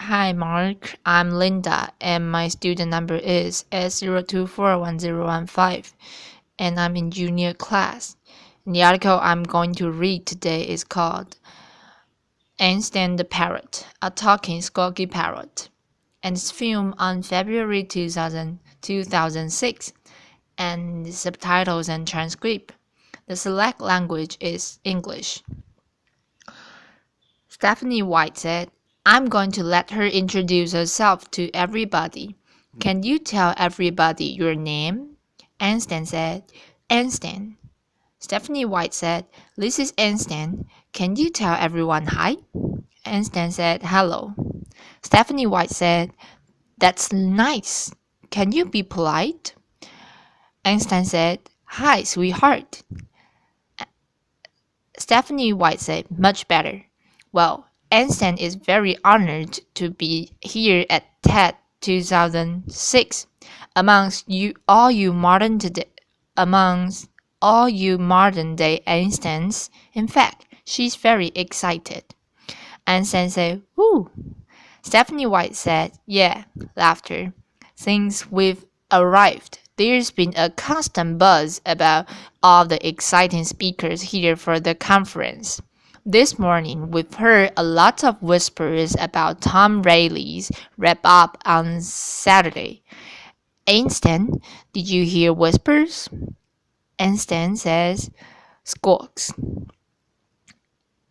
Hi Mark, I'm Linda and my student number is S0241015 and I'm in junior class. And the article I'm going to read today is called Einstein the Parrot, a talking squawky parrot. And it's filmed on February 2006 and the subtitles and transcript. The select language is English. Stephanie White said, I'm going to let her introduce herself to everybody. Can you tell everybody your name? Einstein said, Einstein. Stephanie White said, this is Einstein. Can you tell everyone hi? Einstein said, hello. Stephanie White said, that's nice. Can you be polite? Einstein said, hi, sweetheart. Stephanie White said, much better. Well, Einstein is very honored to be here at TED 2006. Amongst all you modern day Einsteins. In fact, she's very excited. Einstein said, "Woo." Stephanie White said, "Yeah," laughter. Since we've arrived, there's been a constant buzz about all the exciting speakers here for the conference. This morning, we've heard a lot of whispers about Tom Rayleigh's wrap-up on Saturday. Einstein, did you hear whispers? Einstein says, squawks.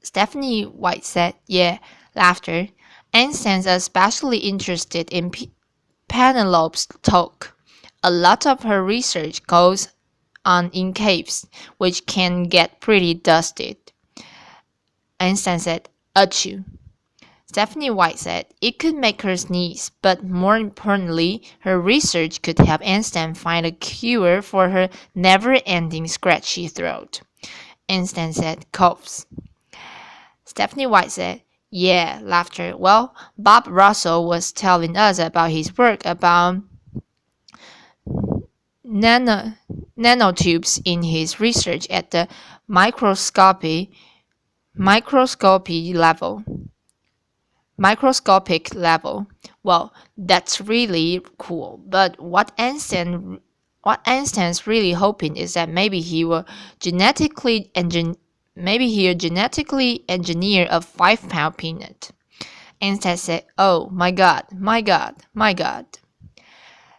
Stephanie White said, yeah, laughter. Einstein's especially interested in Penelope's talk. A lot of her research goes on in caves, which can get pretty dusty. Einstein said, achoo. Stephanie White said, it could make her sneeze, but more importantly, her research could help Einstein find a cure for her never-ending scratchy throat. Einstein said, coughs. Stephanie White said, yeah, laughter. Well, Bob Russell was telling us about his work about nanotubes in his research at the microscopic level. Well, that's really cool. But what Einstein's really hoping is that maybe he'll genetically engineer a 5-pound peanut. Einstein said, oh, my God, my God, my God.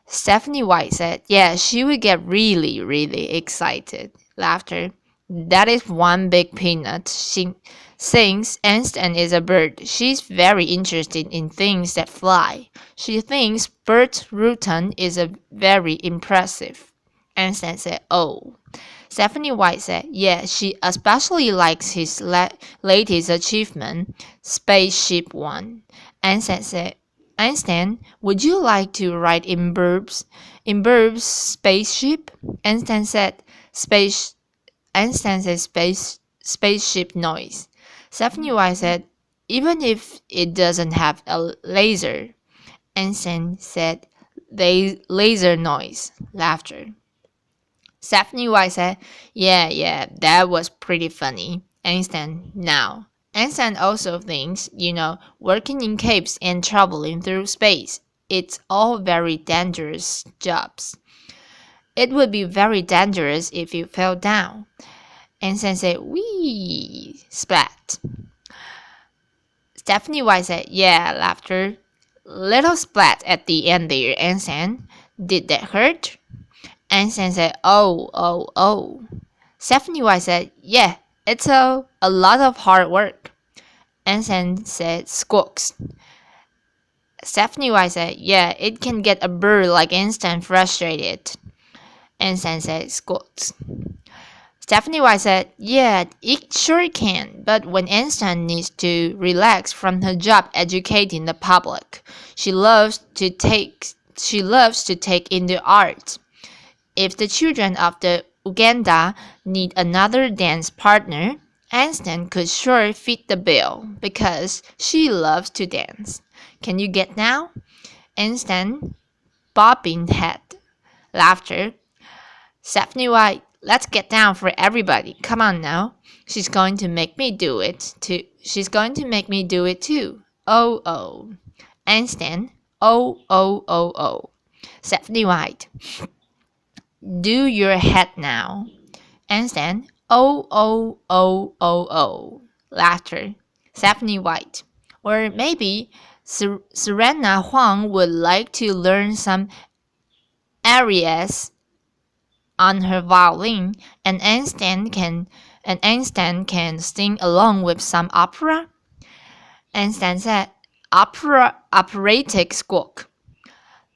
Stephanie White said, yeah, she would get really, really excited. Laughter. That is one big peanut. Since Einstein is a bird, she's very interested in things that fly. She thinks Bert Rutan is a very impressive. Einstein said, oh. Stephanie White said, yeah, she especially likes his latest achievement, Spaceship One. Einstein said, Einstein, would you like to ride in Burb's spaceship? Einstein said, spaceship noise. Stephanie White said, even if it doesn't have a laser. Einstein said, laser noise. Laughter. Stephanie White said, yeah, that was pretty funny. Einstein, now. Einstein also thinks, working in caves and traveling through space, it's all very dangerous jobs. It would be very dangerous if you fell down. Einstein said, wee, splat. Stephanie White said, yeah, laughter. Little splat at the end there, Einstein. Did that hurt? Einstein said, oh. Stephanie White said, yeah, it's a lot of hard work. Einstein said, squawks. Stephanie White said, yeah, it can get a bird like Einstein frustrated. Einstein said, squawks. Stephanie White said, yeah, it sure can, but when Einstein needs to relax from her job educating the public, she loves to take in the art. If the children of the Uganda need another dance partner, Einstein could sure fit the bill because she loves to dance. Can you get down? Einstein bobbing head. Laughter. Stephanie White, let's get down for everybody. Come on now. She's going to make me do it too. Oh. Einstein, oh, oh, oh, oh. Stephanie White, do your head now. Einstein, oh, oh, oh, oh, oh. Laughter. Stephanie White. Or maybe Serena Huang would like to learn some arias on her violin, and Einstein can sing along with some opera. Einstein said, operatic squawk.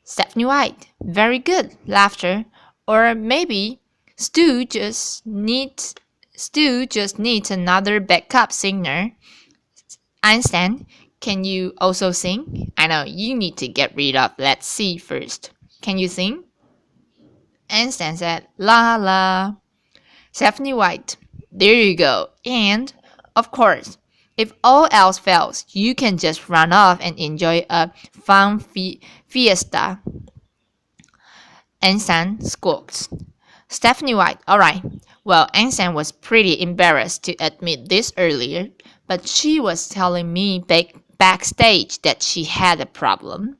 Stephanie White, very good, laughter. Or maybe Stu just needs another backup singer. Einstein, can you also sing? I know you need to get rid of let's see first. Can you sing? Einstein said, la la. Stephanie White, there you go. And, of course, if all else fails, you can just run off and enjoy a fun fiesta. Einstein squawks. Stephanie White, alright. Well, Einstein was pretty embarrassed to admit this earlier, but she was telling me backstage that she had a problem.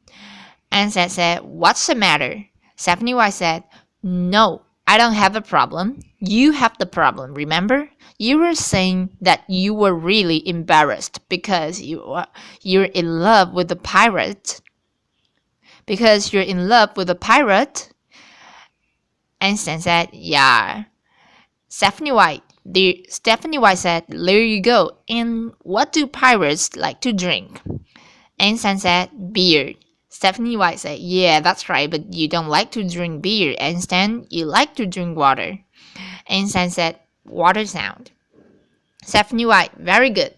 Einstein said, what's the matter? Stephanie White said, no, I don't have a problem. You have the problem, remember? You were saying that you were really embarrassed because you're in love with a pirate. Because you're in love with a pirate? Einstein said, yeah. Stephanie White said, there you go. And what do pirates like to drink? Einstein said, beer. Stephanie White said, yeah, that's right, but you don't like to drink beer, Einstein. You like to drink water. Einstein said, water sound. Stephanie White, very good.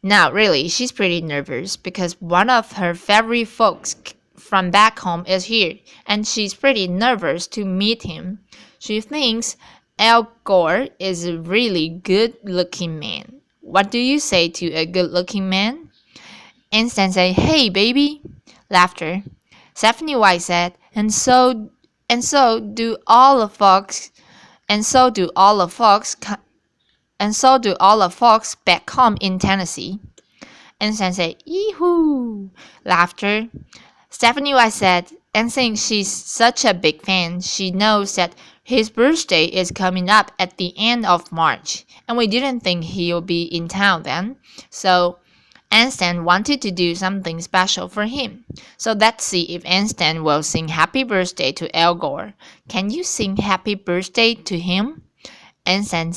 Now, really, she's pretty nervous because one of her favorite folks from back home is here, and she's pretty nervous to meet him. She thinks Al Gore is a really good-looking man. What do you say to a good-looking man? Einstein said, hey, baby. Laughter. Stephanie White said, and so do all the folks back home in Tennessee. Einstein said, yee-hoo. Laughter. Stephanie White said, and since she's such a big fan, she knows that his birthday is coming up at the end of March, and we didn't think he'll be in town then. So Einstein wanted to do something special for him. So let's see if Einstein will sing happy birthday to Al Gore. Can you sing happy birthday to him? Einstein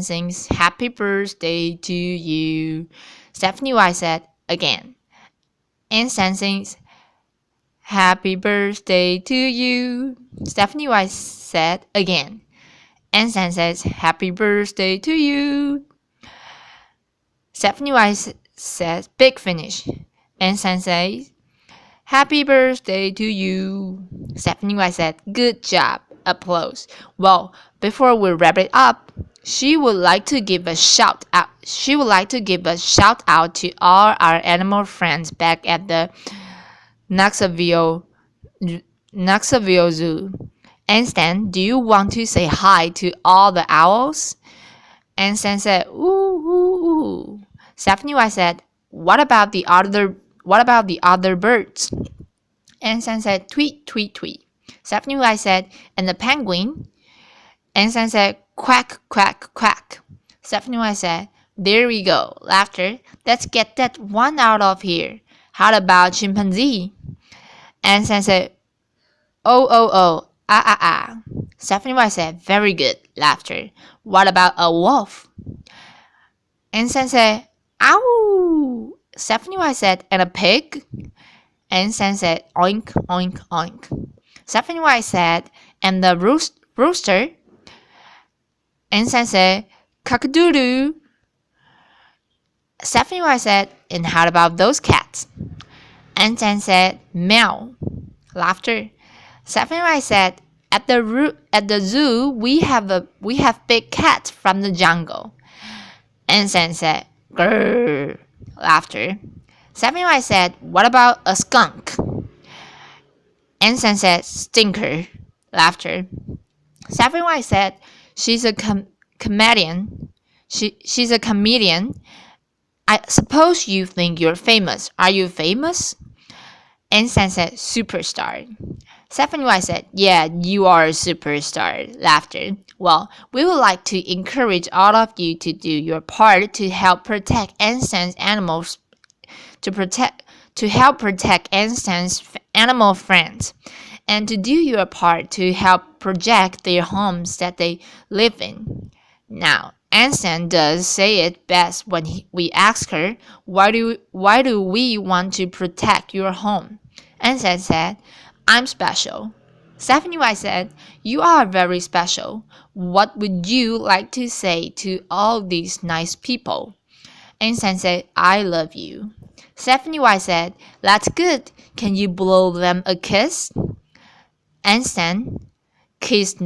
sings happy birthday to you. Stephanie White said again. Einstein sings happy birthday to you. Stephanie White said again. Einstein says happy birthday to you. Stephanie White says big finish. Einstein says happy birthday to you. Stephanie White said good job. Applause. Well, before we wrap it up, she would like to give a shout out. She would like to give a shout out to all our animal friends back at the Knoxville Zoo. Einstein, do you want to say hi to all the owls? Einstein said, ooh, ooh, ooh. Stephanie White said, what about the other birds? Einstein said, tweet, tweet, tweet. Stephanie White said, and the penguin? Einstein said, quack, quack, quack. Stephanie White said, there we go. Laughter. Let's get that one out of here. How about chimpanzee? Einstein said, oh, oh, oh, ah, ah, ah. Stephanie White said, very good. Laughter. What about a wolf? Einstein said, ow. Stephanie White said, and a pig? Einstein said, oink, oink, oink. Stephanie White said, and the rooster? Einstein said, cock-a-doodle. Stephanie White said, and how about those cats? Einstein said, meow. Laughter. Stephanie White said, at the zoo we have big cats from the jungle. Einstein said, grrr. Laughter. Stephanie White said, what about a skunk? Einstein said, stinker. Laughter. Stephanie White said, she's a comedian. She's a comedian. I suppose you think you're famous. Are you famous? Einstein said, superstar. Stephanie White said, yeah, you are a superstar. Laughter. Well, we would like to encourage all of you to do your part to help protect Einstein's animals, to help protect Einstein's animal friends, and to do your part to help protect their homes that they live in. Now, Einstein does say it best when we ask her, why do we want to protect your home? Einstein said, I'm special. Stephanie White said, you are very special. What would you like to say to all these nice people? Einstein said, I love you. Stephanie White said, that's good. Can you blow them a kiss? Einstein, kissing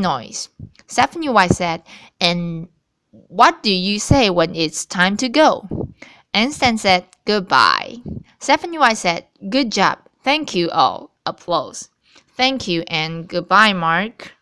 noise. Stephanie White said, and what do you say when it's time to go? Einstein said, goodbye. Stephanie White said, good job. Thank you all. Applause. Thank you and goodbye, Mark.